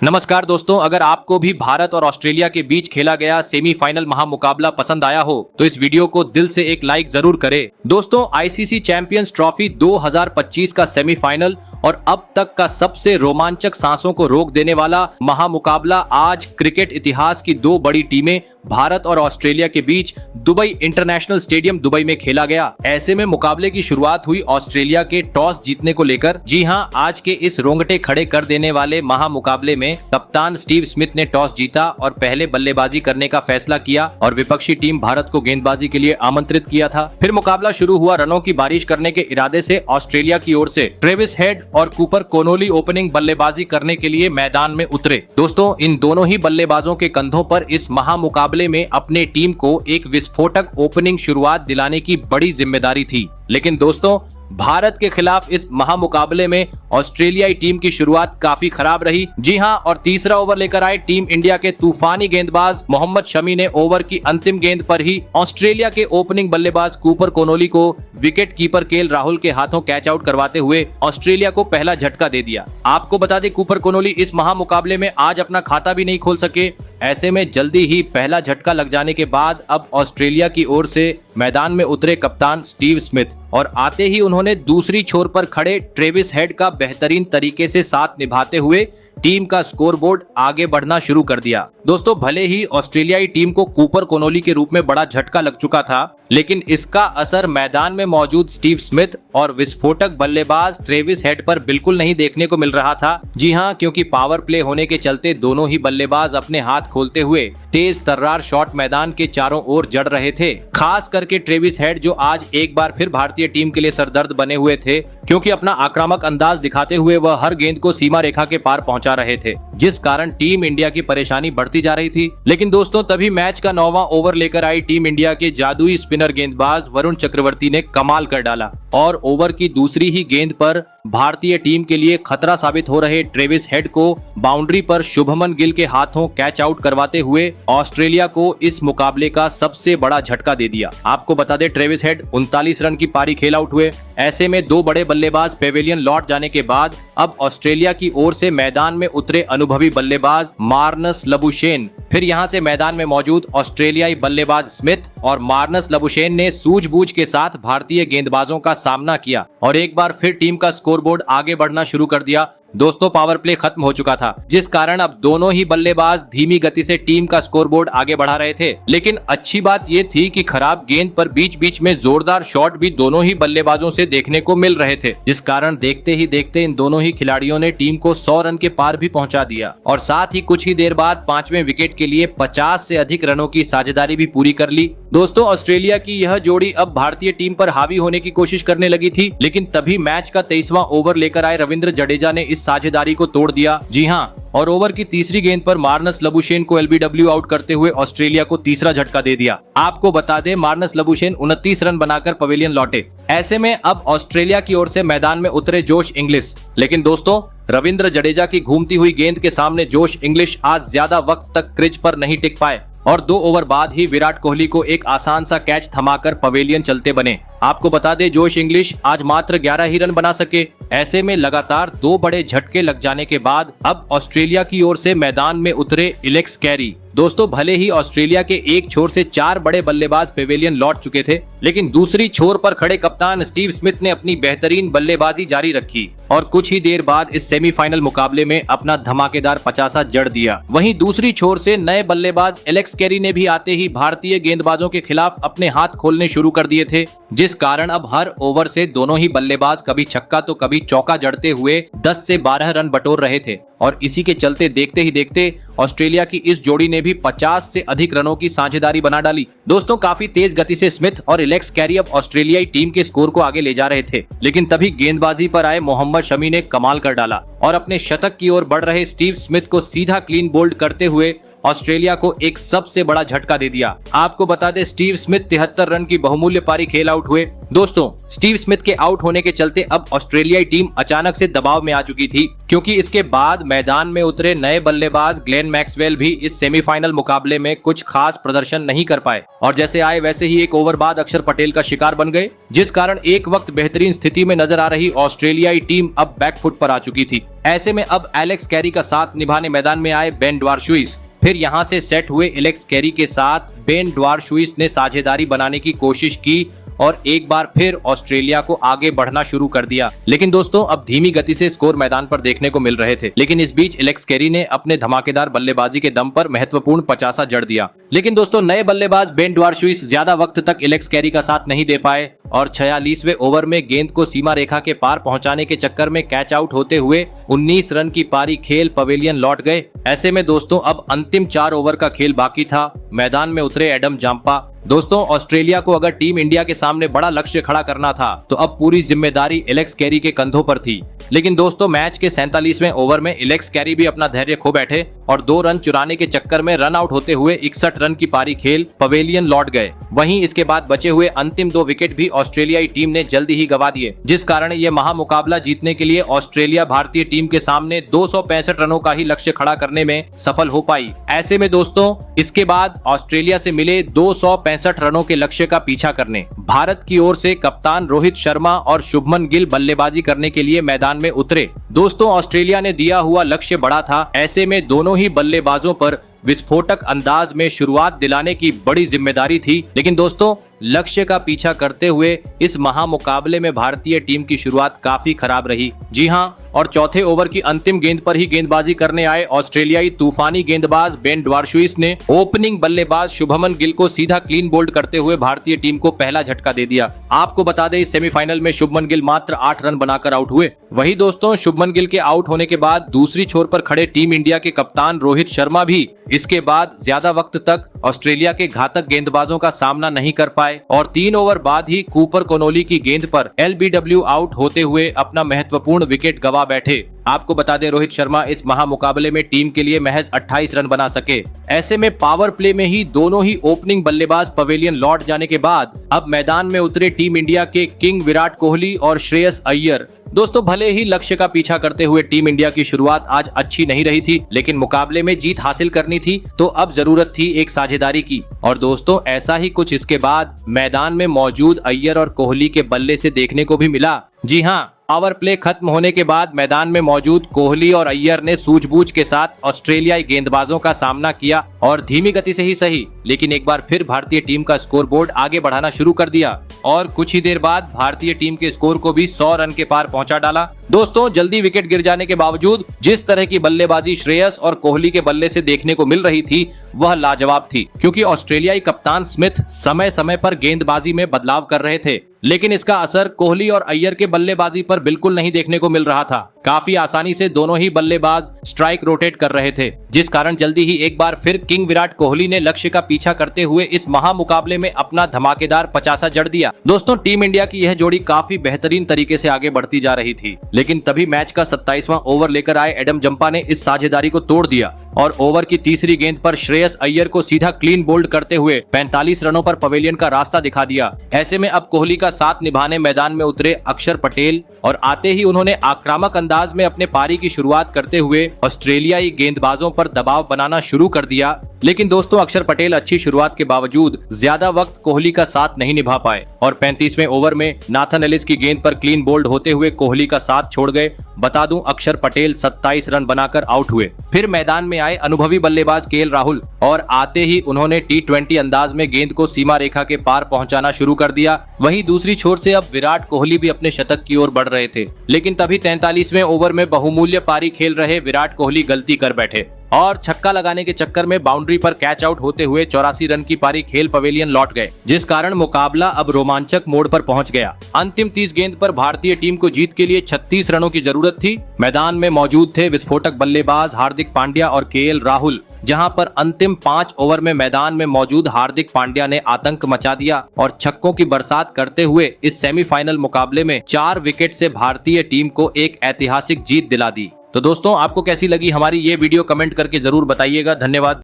नमस्कार दोस्तों, अगर आपको भी भारत और ऑस्ट्रेलिया के बीच खेला गया सेमीफाइनल महामुकाबला पसंद आया हो तो इस वीडियो को दिल से एक लाइक जरूर करें। दोस्तों, आईसीसी चैंपियंस ट्रॉफी 2025 का सेमीफाइनल और अब तक का सबसे रोमांचक, सांसों को रोक देने वाला महामुकाबला आज क्रिकेट इतिहास की दो बड़ी टीमें भारत और ऑस्ट्रेलिया के बीच दुबई इंटरनेशनल स्टेडियम दुबई में खेला गया। ऐसे में मुकाबले की शुरुआत हुई ऑस्ट्रेलिया के टॉस जीतने को लेकर। जी हां, आज के इस रोंगटे खड़े कर देने वाले महामुकाबले में कप्तान स्टीव स्मिथ ने टॉस जीता और पहले बल्लेबाजी करने का फैसला किया और विपक्षी टीम भारत को गेंदबाजी के लिए आमंत्रित किया था। फिर मुकाबला शुरू हुआ। रनों की बारिश करने के इरादे से ऑस्ट्रेलिया की ओर से ट्रेविस हेड और कूपर कोनोली ओपनिंग बल्लेबाजी करने के लिए मैदान में उतरे। दोस्तों, इन दोनों ही बल्लेबाजों के कंधों पर इस महामुकाबले में अपने टीम को एक विस्फोटक ओपनिंग शुरुआत दिलाने की बड़ी जिम्मेदारी थी। लेकिन दोस्तों, भारत के खिलाफ इस महामुकाबले में ऑस्ट्रेलियाई टीम की शुरुआत काफी खराब रही। जी हां, और तीसरा ओवर लेकर आए टीम इंडिया के तूफानी गेंदबाज मोहम्मद शमी ने ओवर की अंतिम गेंद पर ही ऑस्ट्रेलिया के ओपनिंग बल्लेबाज कूपर कोनोली को विकेट कीपर केएल राहुल के हाथों कैच आउट करवाते हुए ऑस्ट्रेलिया को पहला झटका दे दिया। आपको बता दें, कूपर कोनोली इस महामुकाबले में आज अपना खाता भी नहीं खोल सके। ऐसे में जल्दी ही पहला झटका लग जाने के बाद अब ऑस्ट्रेलिया की ओर से मैदान में उतरे कप्तान स्टीव स्मिथ और आते ही उन्होंने दूसरी छोर पर खड़े ट्रेविस हेड का बेहतरीन तरीके से साथ निभाते हुए टीम का स्कोरबोर्ड आगे बढ़ना शुरू कर दिया। दोस्तों, भले ही ऑस्ट्रेलियाई टीम को कूपर कोनोली के रूप में बड़ा झटका लग चुका था, लेकिन इसका असर मैदान में मौजूद स्टीव स्मिथ और विस्फोटक बल्लेबाज ट्रेविस हेड पर बिल्कुल नहीं देखने को मिल रहा था। जी हां, क्योंकि पावर प्ले होने के चलते दोनों ही बल्लेबाज अपने हाथ खोलते हुए तेज तर्रार शॉट मैदान के चारों ओर जड़ रहे थे। खास करके ट्रेविस हेड, जो आज एक बार फिर भारतीय टीम के लिए सरदर्द बने हुए थे, क्योंकि अपना आक्रामक अंदाज दिखाते हुए वह हर गेंद को सीमा रेखा के पार पहुंचा रहे थे, जिस कारण टीम इंडिया की परेशानी बढ़ती जा रही थी। लेकिन दोस्तों, तभी मैच का 9वां ओवर लेकर आई टीम इंडिया के जादुई स्पिनर गेंदबाज वरुण चक्रवर्ती ने कमाल कर डाला और ओवर की दूसरी ही गेंद पर भारतीय टीम के लिए खतरा साबित हो रहे ट्रेविस हेड को बाउंड्री पर शुभमन गिल के हाथों कैच आउट करवाते हुए ऑस्ट्रेलिया को इस मुकाबले का सबसे बड़ा झटका दे दिया। आपको बता दें, ट्रेविस हेड 39 रन की पारी खेल आउट हुए। ऐसे में दो बड़े बल्लेबाज पेविलियन लौट जाने के बाद अब ऑस्ट्रेलिया की ओर से मैदान में उतरे अनुभवी बल्लेबाज मार्नस लबुशेन, फिर यहां से मैदान में मौजूद ऑस्ट्रेलियाई बल्लेबाज स्मिथ और मार्नस लबुशेन ने सूझबूझ के साथ भारतीय गेंदबाजों का सामना किया और एक बार फिर टीम का स्कोरबोर्ड आगे बढ़ना शुरू कर दिया। दोस्तों, पावर प्ले खत्म हो चुका था, जिस कारण अब दोनों ही बल्लेबाज धीमी गति से टीम का स्कोरबोर्ड आगे बढ़ा रहे थे। लेकिन अच्छी बात ये थी कि खराब गेंद पर बीच बीच में जोरदार शॉट भी दोनों ही बल्लेबाजों से देखने को मिल रहे थे, जिस कारण देखते ही देखते इन दोनों ही खिलाड़ियों ने टीम को 100 रन के पार भी पहुंचा दिया और साथ ही कुछ ही देर बाद 5वें विकेट के लिए 50 से अधिक रनों की साझेदारी भी पूरी कर ली। दोस्तों, ऑस्ट्रेलिया की यह जोड़ी अब भारतीय टीम पर हावी होने की कोशिश करने लगी थी, लेकिन तभी मैच का 23वां ओवर लेकर आए रविंद्र जडेजा ने इस साझेदारी को तोड़ दिया। जी हां, और ओवर की तीसरी गेंद पर मार्नस लबुशेन को एलबीडब्ल्यू आउट करते हुए ऑस्ट्रेलिया को तीसरा झटका दे दिया। आपको बता दें, मार्नस लबुशेन 29 रन बनाकर पवेलियन लौटे। ऐसे में अब ऑस्ट्रेलिया की ओर से मैदान में उतरे जोश इंग्लिश। लेकिन दोस्तों, रविंद्र जडेजा की घूमती हुई गेंद के सामने जोश इंग्लिश आज ज्यादा वक्त तक क्रीज पर नहीं टिक पाए और 2 ओवर बाद ही विराट कोहली को एक आसान सा कैच थमाकर पवेलियन चलते बने। आपको बता दें, जोश इंग्लिश आज मात्र 11 ही रन बना सके। ऐसे में लगातार 2 बड़े झटके लग जाने के बाद अब ऑस्ट्रेलिया की ओर से मैदान में उतरे एलेक्स कैरी। दोस्तों, भले ही ऑस्ट्रेलिया के एक छोर से 4 बड़े बल्लेबाज पेविलियन लौट चुके थे, लेकिन दूसरी छोर पर खड़े कप्तान स्टीव स्मिथ ने अपनी बेहतरीन बल्लेबाजी जारी रखी और कुछ ही देर बाद इस सेमीफाइनल मुकाबले में अपना धमाकेदार 50 जड़ दिया। वहीं दूसरी छोर से नए बल्लेबाज एलेक्स कैरी ने भी आते ही भारतीय गेंदबाजों के खिलाफ अपने हाथ खोलने शुरू कर दिए थे, जिस कारण अब हर ओवर से दोनों ही बल्लेबाज कभी छक्का तो कभी चौका जड़ते हुए 10 से 12 रन बटोर रहे थे और इसी के चलते देखते ही देखते ऑस्ट्रेलिया की इस जोड़ी ने भी 50 से अधिक रनों की साझेदारी बना डाली। दोस्तों, काफी तेज गति से स्मिथ और एलेक्स कैरी अब ऑस्ट्रेलियाई टीम के स्कोर को आगे ले जा रहे थे, लेकिन तभी गेंदबाजी पर आए मोहम्मद शमी ने कमाल कर डाला और अपने शतक की ओर बढ़ रहे स्टीव स्मिथ को सीधा क्लीन बोल्ड करते हुए ऑस्ट्रेलिया को एक सबसे बड़ा झटका दे दिया। आपको बता दें, स्टीव स्मिथ 73 रन की बहुमूल्य पारी खेल आउट हुए। दोस्तों स्टीव स्मिथ के आउट होने के चलते अब ऑस्ट्रेलियाई टीम अचानक से दबाव में आ चुकी थी, क्योंकि इसके बाद मैदान में उतरे नए बल्लेबाज ग्लेन मैक्सवेल भी इस सेमीफाइनल मुकाबले में कुछ खास प्रदर्शन नहीं कर पाए और जैसे आए वैसे ही एक ओवर बाद अक्षर पटेल का शिकार बन गए, जिस कारण एक वक्त बेहतरीन स्थिति में नजर आ रही ऑस्ट्रेलियाई टीम अब बैकफुट पर आ चुकी थी। ऐसे में अब एलेक्स कैरी का साथ निभाने मैदान में आए बेन ड्वार्शुइस। फिर यहां से सेट हुए एलेक्स कैरी के साथ बेन ड्वार्शुइस ने साझेदारी बनाने की कोशिश की और एक बार फिर ऑस्ट्रेलिया को आगे बढ़ना शुरू कर दिया। लेकिन दोस्तों अब धीमी गति से स्कोर मैदान पर देखने को मिल रहे थे, लेकिन इस बीच एलेक्स कैरी ने अपने धमाकेदार बल्लेबाजी के दम पर महत्वपूर्ण 50 जड़ दिया। लेकिन दोस्तों नए बल्लेबाज बेन ड्वार्शुइस ज्यादा वक्त तक एलेक्स कैरी का साथ नहीं दे पाए और 46वें ओवर में गेंद को सीमा रेखा के पार पहुंचाने के चक्कर में कैच आउट होते हुए 19 रन की पारी खेल पवेलियन लौट गए। ऐसे में दोस्तों अब अंतिम 4 ओवर का खेल बाकी था। मैदान में उतरे एडम जाम्पा। दोस्तों ऑस्ट्रेलिया को अगर टीम इंडिया के सामने बड़ा लक्ष्य खड़ा करना था तो अब पूरी जिम्मेदारी एलेक्स कैरी के कंधों पर थी। लेकिन दोस्तों मैच के 47वें ओवर में एलेक्स कैरी भी अपना धैर्य खो बैठे और 2 रन चुराने के चक्कर में रन आउट होते हुए 61 रन की पारी खेल पवेलियन लौट गए। वहीं इसके बाद बचे हुए अंतिम 2 विकेट भी ऑस्ट्रेलियाई टीम ने जल्दी ही गवा दिए, जिस कारण ये महामुकाबला जीतने के लिए ऑस्ट्रेलिया भारतीय टीम के सामने 265 रनों का ही लक्ष्य खड़ा करने में सफल हो पाई। ऐसे में दोस्तों इसके बाद ऑस्ट्रेलिया से मिले 265 रनों के लक्ष्य का पीछा करने भारत की ओर से कप्तान रोहित शर्मा और शुभमन गिल बल्लेबाजी करने के लिए मैदान में उतरे। दोस्तों ऑस्ट्रेलिया ने दिया हुआ लक्ष्य बड़ा था, ऐसे में दोनों ही बल्लेबाजों पर विस्फोटक अंदाज में शुरुआत दिलाने की बड़ी जिम्मेदारी थी। लेकिन दोस्तों लक्ष्य का पीछा करते हुए इस महामुकाबले में भारतीय टीम की शुरुआत काफी खराब रही। जी हां, और चौथे ओवर की अंतिम गेंद पर ही गेंदबाजी करने आए ऑस्ट्रेलियाई तूफानी गेंदबाज बेन ड्वार्शुइस ने ओपनिंग बल्लेबाज शुभमन गिल को सीधा क्लीन बोल्ड करते हुए भारतीय टीम को पहला झटका दे दिया। आपको बता दें इस सेमीफाइनल में शुभमन गिल मात्र 8 रन बनाकर आउट हुए। वही दोस्तों शुभमन गिल के आउट होने के बाद दूसरी छोर पर खड़े टीम इंडिया के कप्तान रोहित शर्मा भी इसके बाद ज्यादा वक्त तक ऑस्ट्रेलिया के घातक गेंदबाजों का सामना नहीं कर पाए और 3 ओवर बाद ही कूपर कोनोली की गेंद पर LBW आउट होते हुए अपना महत्वपूर्ण विकेट गवा बैठे। आपको बता दें रोहित शर्मा इस महामुकाबले में टीम के लिए महज 28 रन बना सके। ऐसे में पावर प्ले में ही दोनों ही ओपनिंग बल्लेबाज पवेलियन लौट जाने के बाद अब मैदान में उतरे टीम इंडिया के किंग विराट कोहली और श्रेयस अय्यर। दोस्तों भले ही लक्ष्य का पीछा करते हुए टीम इंडिया की शुरुआत आज अच्छी नहीं रही थी, लेकिन मुकाबले में जीत हासिल करनी थी तो अब जरूरत थी एक साझेदारी की। और दोस्तों ऐसा ही कुछ इसके बाद मैदान में मौजूद अय्यर और कोहली के बल्ले से देखने को भी मिला। जी हाँ, पावर प्ले खत्म होने के बाद मैदान में मौजूद कोहली और अय्यर ने सूझबूझ के साथ ऑस्ट्रेलियाई गेंदबाजों का सामना किया और धीमी गति से ही सही, लेकिन एक बार फिर भारतीय टीम का स्कोरबोर्ड आगे बढ़ाना शुरू कर दिया और कुछ ही देर बाद भारतीय टीम के स्कोर को भी 100 रन के पार पहुंचा डाला। दोस्तों जल्दी विकेट गिर जाने के बावजूद जिस तरह की बल्लेबाजी श्रेयस और कोहली के बल्ले से देखने को मिल रही थी वह लाजवाब थी, क्योंकि ऑस्ट्रेलियाई कप्तान स्मिथ समय समय पर गेंदबाजी में बदलाव कर रहे थे, लेकिन इसका असर कोहली और अय्यर के बल्लेबाजी पर बिल्कुल नहीं देखने को मिल रहा था। काफी आसानी से दोनों ही बल्लेबाज स्ट्राइक रोटेट कर रहे थे, जिस कारण जल्दी ही एक बार फिर किंग विराट कोहली ने लक्ष्य का पीछा करते हुए इस महामुकाबले में अपना धमाकेदार 50 जड़ दिया। दोस्तों टीम इंडिया की यह जोड़ी काफी बेहतरीन तरीके से आगे बढ़ती जा रही थी, लेकिन तभी मैच का 27वां ओवर लेकर आए एडम जम्पा ने इस साझेदारी को तोड़ दिया और ओवर की तीसरी गेंद पर श्रेयस अय्यर को सीधा क्लीन बोल्ड करते हुए 45 रनों पर पवेलियन का रास्ता दिखा दिया। ऐसे में अब कोहली का साथ निभाने मैदान में उतरे अक्षर पटेल और आते ही उन्होंने आक्रामक अंदाज में अपने पारी की शुरुआत करते हुए ऑस्ट्रेलियाई गेंदबाजों पर दबाव बनाना शुरू कर दिया। लेकिन दोस्तों अक्षर पटेल अच्छी शुरुआत के बावजूद ज्यादा वक्त कोहली का साथ नहीं निभा पाए और 35वें ओवर में नाथन एलिस की गेंद पर क्लीन बोल्ड होते हुए कोहली का साथ छोड़ गए। बता दूं अक्षर पटेल 27 रन बनाकर आउट हुए। फिर मैदान में आए अनुभवी बल्लेबाज KL राहुल और आते ही उन्होंने T20 अंदाज में गेंद को सीमा रेखा के पार पहुंचाना शुरू कर दिया। वहीं दूसरी छोर से अब विराट कोहली भी अपने शतक की ओर बढ़ रहे थे, लेकिन तभी 43वें ओवर में बहुमूल्य पारी खेल रहे विराट कोहली गलती कर बैठे और छक्का लगाने के चक्कर में बाउंड्री पर कैच आउट होते हुए 84 रन की पारी खेल पवेलियन लौट गए, जिस कारण मुकाबला अब रोमांचक मोड़ पर पहुंच गया। अंतिम 30 गेंद पर भारतीय टीम को जीत के लिए 36 रनों की जरूरत थी। मैदान में मौजूद थे विस्फोटक बल्लेबाज हार्दिक पांड्या और KL राहुल, जहां पर अंतिम 5 ओवर में मैदान में मौजूद हार्दिक पांड्या ने आतंक मचा दिया और छक्कों की बरसात करते हुए इस सेमीफाइनल मुकाबले में 4 विकेट से भारतीय टीम को एक ऐतिहासिक जीत दिला दी। तो दोस्तों आपको कैसी लगी हमारी ये वीडियो कमेंट करके जरूर बताइएगा। धन्यवाद।